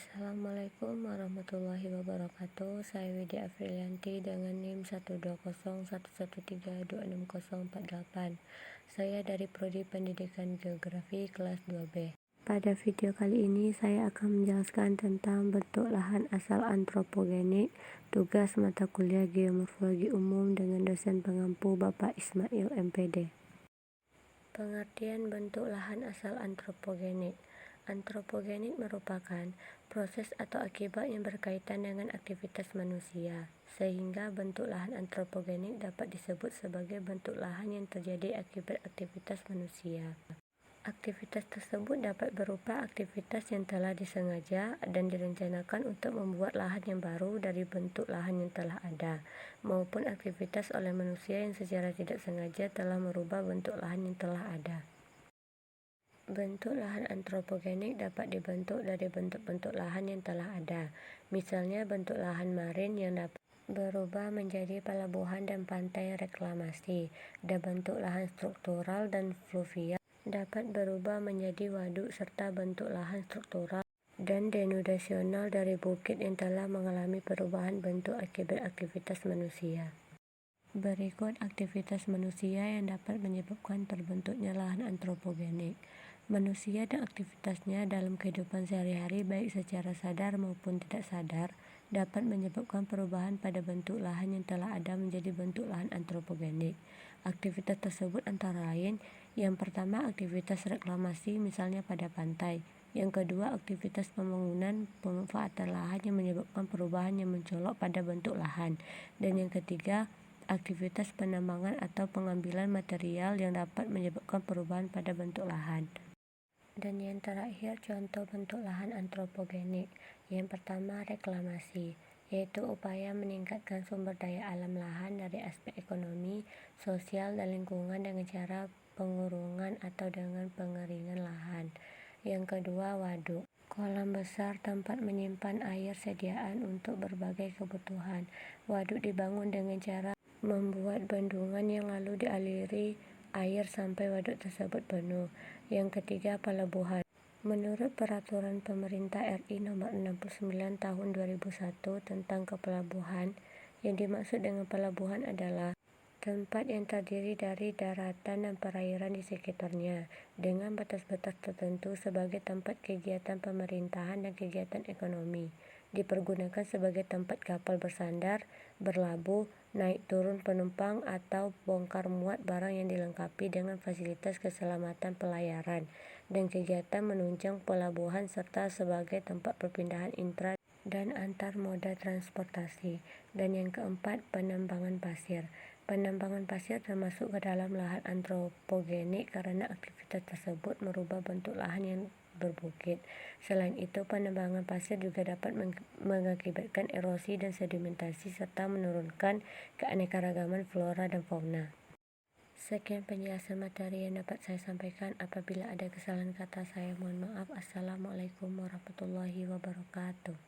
Assalamualaikum warahmatullahi wabarakatuh. Saya Widya Afrilianti dengan NIM 1201113260048. Saya dari Prodi Pendidikan Geografi kelas 2B. Pada video kali ini saya akan menjelaskan tentang bentuk lahan asal antropogenik, tugas mata kuliah Geomorfologi Umum dengan dosen pengampu Bapak Ismail MPD. Pengertian bentuk lahan asal antropogenik. Antropogenik merupakan proses atau akibat yang berkaitan dengan aktivitas manusia, sehingga bentuk lahan antropogenik dapat disebut sebagai bentuk lahan yang terjadi akibat aktivitas manusia. Aktivitas tersebut dapat berupa aktivitas yang telah disengaja dan direncanakan untuk membuat lahan yang baru dari bentuk lahan yang telah ada, maupun aktivitas oleh manusia yang secara tidak sengaja telah merubah bentuk lahan yang telah ada. Bentuk lahan antropogenik dapat dibentuk dari bentuk-bentuk lahan yang telah ada. Misalnya bentuk lahan marin yang dapat berubah menjadi pelabuhan dan pantai reklamasi, dan bentuk lahan struktural dan fluvial dapat berubah menjadi waduk, serta bentuk lahan struktural dan denudasional dari bukit yang telah mengalami perubahan bentuk akibat aktivitas manusia. Berikut aktivitas manusia yang dapat menyebabkan terbentuknya lahan antropogenik. Manusia dan aktivitasnya dalam kehidupan sehari-hari baik secara sadar maupun tidak sadar dapat menyebabkan perubahan pada bentuk lahan yang telah ada menjadi bentuk lahan antropogenik. Aktivitas tersebut antara lain: yang pertama, aktivitas reklamasi misalnya pada pantai. Yang kedua, aktivitas pembangunan pemanfaatan lahan yang menyebabkan perubahan yang mencolok pada bentuk lahan. Dan yang ketiga, aktivitas penambangan atau pengambilan material yang dapat menyebabkan perubahan pada bentuk lahan. Dan yang terakhir, contoh bentuk lahan antropogenik. Yang pertama, reklamasi, yaitu upaya meningkatkan sumber daya alam lahan dari aspek ekonomi, sosial, dan lingkungan dengan cara pengurungan atau dengan pengeringan lahan. Yang kedua, waduk, kolam besar tempat menyimpan air sediaan untuk berbagai kebutuhan. Waduk dibangun dengan cara membuat bendungan yang lalu dialiri air sampai waduk tersebut penuh. Yang ketiga, pelabuhan. Menurut Peraturan Pemerintah RI Nomor 69 Tahun 2001 tentang Kepelabuhan, yang dimaksud dengan pelabuhan adalah tempat yang terdiri dari daratan dan perairan di sekitarnya, dengan batas-batas tertentu sebagai tempat kegiatan pemerintahan dan kegiatan ekonomi. Dipergunakan sebagai tempat kapal bersandar, berlabuh, naik turun penumpang, atau bongkar muat barang yang dilengkapi dengan fasilitas keselamatan pelayaran dan kegiatan menunjang pelabuhan, serta sebagai tempat perpindahan intra dan antar moda transportasi. Dan yang keempat, penambangan pasir. Penambangan pasir termasuk ke dalam lahan antropogenik karena aktivitas tersebut merubah bentuk lahan yang berbukit. Selain itu, penambangan pasir juga dapat mengakibatkan erosi dan sedimentasi serta menurunkan keanekaragaman flora dan fauna. Sekian penjelasan materi yang dapat saya sampaikan. Apabila ada kesalahan kata, saya mohon maaf. Assalamualaikum warahmatullahi wabarakatuh.